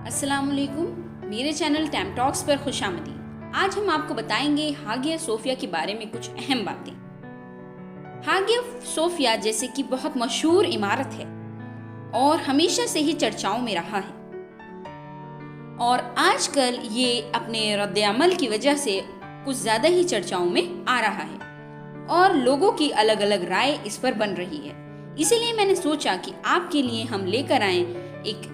अस्सलाम वालेकुम, मेरे चैनल टैम टॉक्स पर खुश आमदी। आज हम आपको बताएंगे हागिया सोफिया के बारे में कुछ अहम बातें। हागिया सोफिया जैसे कि बहुत मशहूर इमारत है और हमेशा से ही चर्चाओं में रहा है, और आजकल ये अपने रद्द-ए-अमल की वजह से कुछ ज़्यादा ही चर्चाओं में आ रहा है और लोगों की अलग अलग राय इस पर बन रही है। इसीलिए मैंने सोचा कि आपके लिए हम लेकर आएं एक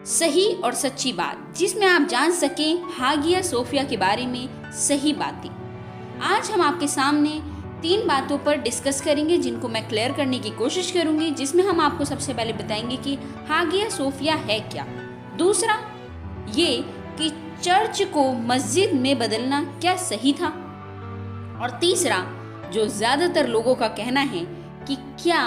सही और सच्ची बात, जिसमें आप जान सकें हागिया सोफिया के बारे में सही बातें। आज हम आपके सामने 3 बातों पर डिस्कस करेंगे जिनको मैं क्लियर करने की कोशिश करूंगी, जिसमें हम आपको सबसे पहले बताएंगे कि हागिया सोफिया है क्या, दूसरा ये कि चर्च को मस्जिद में बदलना क्या सही था, और तीसरा जो ज़्यादातर लोगों का कहना है कि क्या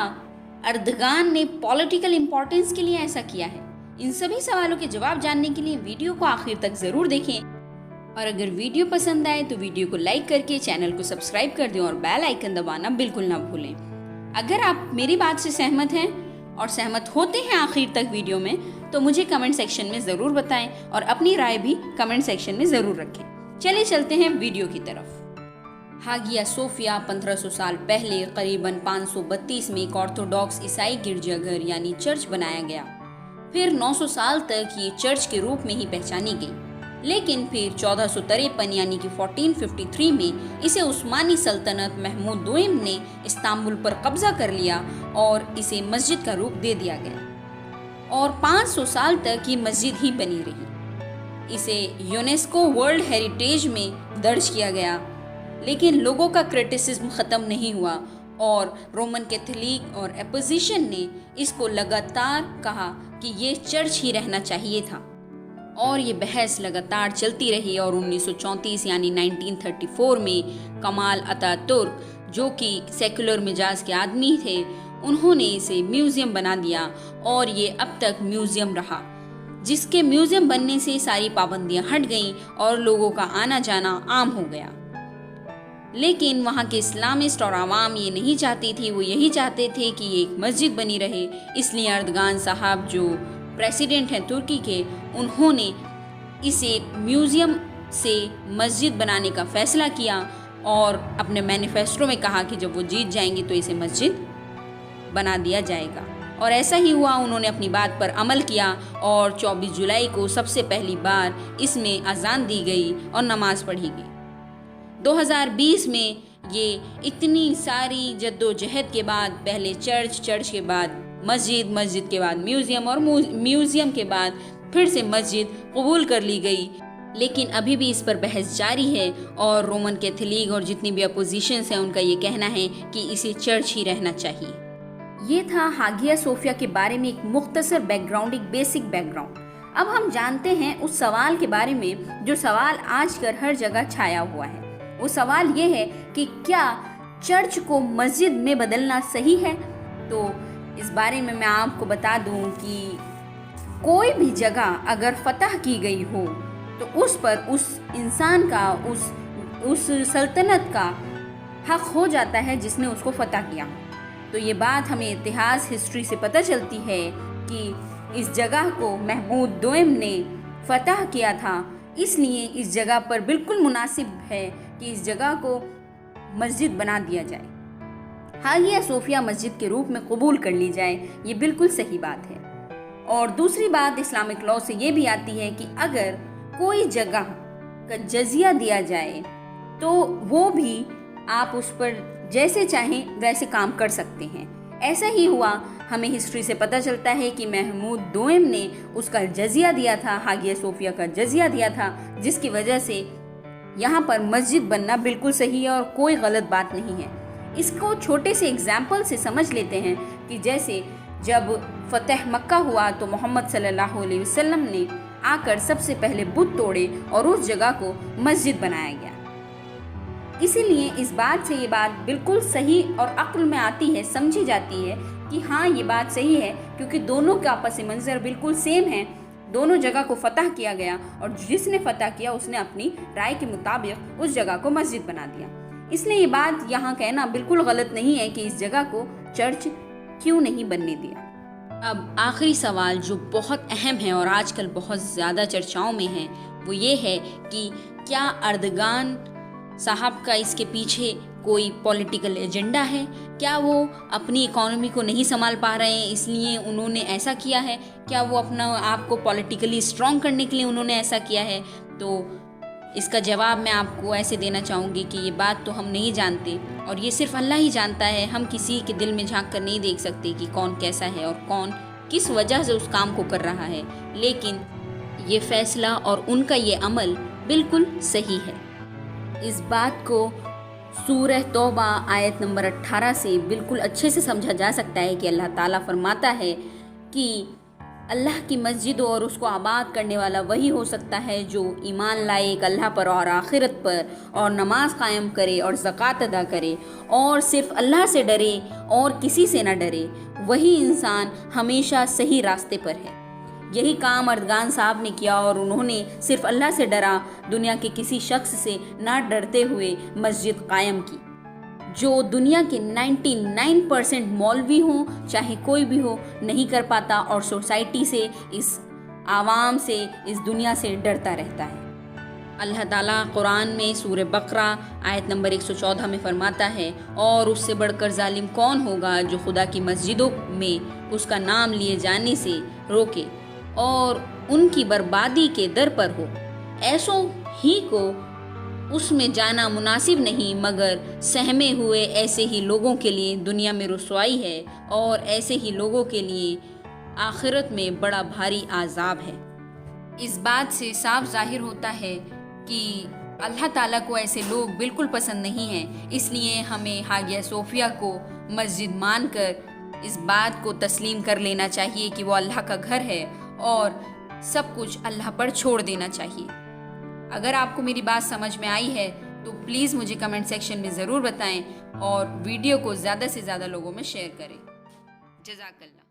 अर्दगान ने पॉलिटिकल इम्पोर्टेंस के लिए ऐसा किया है। इन सभी सवालों के जवाब जानने के लिए वीडियो को आखिर तक ज़रूर देखें, और अगर वीडियो पसंद आए तो वीडियो को लाइक करके चैनल को सब्सक्राइब कर दें और बेल आइकन दबाना बिल्कुल ना भूलें। अगर आप मेरी बात से सहमत हैं और सहमत होते हैं आखिर तक वीडियो में, तो मुझे कमेंट सेक्शन में ज़रूर बताएं और अपनी राय भी कमेंट सेक्शन में ज़रूर रखें। चलिए चलते हैं वीडियो की तरफ। हागिया सोफिया 1500 साल पहले करीबन 532 में एक ऑर्थोडॉक्स ईसाई गिरजाघर यानी चर्च बनाया गया। फिर 900 साल तक ये चर्च के रूप में ही पहचानी गई, लेकिन फिर 1453 यानी कि 1453 में इसे उस्मानी सल्तनत महमूद दोइम ने इस्तांबुल पर कब्जा कर लिया और इसे मस्जिद का रूप दे दिया गया, और 500 साल तक ये मस्जिद ही बनी रही। इसे यूनेस्को वर्ल्ड हेरिटेज में दर्ज किया गया, लेकिन लोगों का क्रिटिसिज्म ख़त्म नहीं हुआ और रोमन कैथोलिक और एपोजिशन ने इसको लगातार कहा कि ये चर्च ही रहना चाहिए था, और ये बहस लगातार चलती रही। और 1934 यानी 1934 में कमाल अतातुर्क, जो कि सेकुलर मिजाज के आदमी थे, उन्होंने इसे म्यूज़ियम बना दिया और ये अब तक म्यूज़ियम रहा, जिसके म्यूज़ियम बनने से सारी पाबंदियां हट गईं और लोगों का आना जाना आम हो गया। लेकिन वहाँ के इस्लामिस्ट और आवाम ये नहीं चाहती थी, वो यही चाहते थे कि ये एक मस्जिद बनी रहे। इसलिए अर्दगान साहब जो प्रेसिडेंट हैं तुर्की के, उन्होंने इसे म्यूज़ियम से मस्जिद बनाने का फ़ैसला किया और अपने मैनिफेस्टो में कहा कि जब वो जीत जाएंगे तो इसे मस्जिद बना दिया जाएगा, और ऐसा ही हुआ। उन्होंने अपनी बात पर अमल किया और 24 जुलाई को सबसे पहली बार इसमें अजान दी गई और नमाज़ पढ़ी गई। 2020 में ये इतनी सारी जद्दोजहद के बाद पहले चर्च के बाद मस्जिद, मस्जिद के बाद म्यूज़ियम और म्यूज़ियम के बाद फिर से मस्जिद कबूल कर ली गई, लेकिन अभी भी इस पर बहस जारी है। और रोमन कैथोलिक और जितनी भी अपोजिशंस हैं, उनका ये कहना है कि इसे चर्च ही रहना चाहिए। ये था हागिया सोफिया के बारे में एक मुख्तसर बैकग्राउंड, एक बेसिक बैकग्राउंड। अब हम जानते हैं उस सवाल के बारे में जो सवाल आजकल हर जगह छाया हुआ है। वो सवाल ये है कि क्या चर्च को मस्जिद में बदलना सही है। तो इस बारे में मैं आपको बता दूं कि कोई भी जगह अगर फतह की गई हो तो उस पर उस इंसान का, उस सल्तनत का हक हो जाता है जिसने उसको फतह किया। तो ये बात हमें इतिहास, हिस्ट्री से पता चलती है कि इस जगह को महमूद दोइम ने फतह किया था, इसलिए इस जगह पर बिल्कुल मुनासिब है कि इस जगह को मस्जिद बना दिया जाए, हागिया सोफिया मस्जिद के रूप में कबूल कर ली जाए। ये बिल्कुल सही बात है। और दूसरी बात इस्लामिक लॉ से ये भी आती है कि अगर कोई जगह का जजिया दिया जाए तो वो भी आप उस पर जैसे चाहें वैसे काम कर सकते हैं। ऐसा ही हुआ, हमें हिस्ट्री से पता चलता है कि महमूद दोइम ने उसका जजिया दिया था, हागिया सोफिया का जजिया दिया था, जिसकी वजह से यहाँ पर मस्जिद बनना बिल्कुल सही है और कोई गलत बात नहीं है। इसको छोटे से एग्जाम्पल से समझ लेते हैं कि जैसे जब फतह मक्का हुआ तो मोहम्मद सल्लल्लाहु अलैहि वसल्लम ने आकर सबसे पहले बुत तोड़े और उस जगह को मस्जिद बनाया गया। इसीलिए इस बात से ये बात बिल्कुल सही और अक्ल में आती है, समझी जाती है कि हाँ ये बात सही है, क्योंकि दोनों का आपस मंजर बिल्कुल सेम है। दोनों जगह को फतह किया गया और जिसने फतह किया उसने अपनी राय के मुताबिक उस जगह को मस्जिद बना दिया। इसलिए ये बात यहाँ कहना बिल्कुल गलत नहीं है कि इस जगह को चर्च क्यों नहीं बनने दिया। اب آخری سوال جو بہت اہم ہے اور آج کل بہت زیادہ چرچاؤں میں ہے وہ یہ ہے کہ کیا اردگان صاحب کا اس کے پیچھے کوئی پولیٹیکل ایجنڈا ہے؟ کیا وہ اپنی اکانومی کو نہیں سنبھال پا رہے ہیں اس لیے انہوں نے ایسا کیا ہے؟ کیا وہ اپنا آپ کو پولیٹیکلی اسٹرانگ کرنے کے لیے انہوں نے ایسا کیا ہے؟ تو اس کا جواب میں آپ کو ایسے دینا چاہوں گی کہ یہ بات تو ہم نہیں جانتے اور یہ صرف اللہ ہی جانتا ہے. ہم کسی کے دل میں جھانک کر نہیں دیکھ سکتے کہ کون کیسا ہے اور کون کس وجہ سے اس کام کو کر رہا ہے، لیکن یہ فیصلہ اور ان کا یہ عمل بالکل صحیح ہے. اس بات کو سورہ توبہ آیت نمبر 18 سے بالکل اچھے سے سمجھا جا سکتا ہے کہ اللہ تعالیٰ فرماتا ہے کہ اللہ کی مسجد اور اس کو آباد کرنے والا وہی ہو سکتا ہے جو ایمان لائے ایک اللہ پر اور آخرت پر، اور نماز قائم کرے اور زکوٰۃ ادا کرے اور صرف اللہ سے ڈرے اور کسی سے نہ ڈرے. وہی انسان ہمیشہ صحیح راستے پر ہے. یہی کام اردگان صاحب نے کیا اور انہوں نے صرف اللہ سے ڈرا، دنیا کے کسی شخص سے نہ ڈرتے ہوئے مسجد قائم کی، جو دنیا کے 99% مولوی ہوں چاہے کوئی بھی ہو نہیں کر پاتا، اور سوسائٹی سے، اس عوام سے، اس دنیا سے ڈرتا رہتا ہے. اللہ تعالیٰ قرآن میں سورہ بقرہ آیت نمبر 114 میں فرماتا ہے، اور اس سے بڑھ کر ظالم کون ہوگا جو خدا کی مسجدوں میں اس کا نام لیے جانے سے روکے اور ان کی بربادی کے در پر ہو. ایسوں ہی کو اس میں جانا مناسب نہیں، مگر سہمے ہوئے ایسے ہی لوگوں کے لیے دنیا میں رسوائی ہے اور ایسے ہی لوگوں کے لیے آخرت میں بڑا بھاری عذاب ہے. اس بات سے صاف ظاہر ہوتا ہے کہ اللہ تعالیٰ کو ایسے لوگ بالکل پسند نہیں ہیں. اس لیے ہمیں حاگیہ صوفیہ کو مسجد مان کر اس بات کو تسلیم کر لینا چاہیے کہ وہ اللہ کا گھر ہے اور سب کچھ اللہ پر چھوڑ دینا چاہیے. اگر آپ کو میری بات سمجھ میں آئی ہے تو پلیز مجھے کمنٹ سیکشن میں ضرور بتائیں اور ویڈیو کو زیادہ سے زیادہ لوگوں میں شیئر کریں. جزاک اللہ.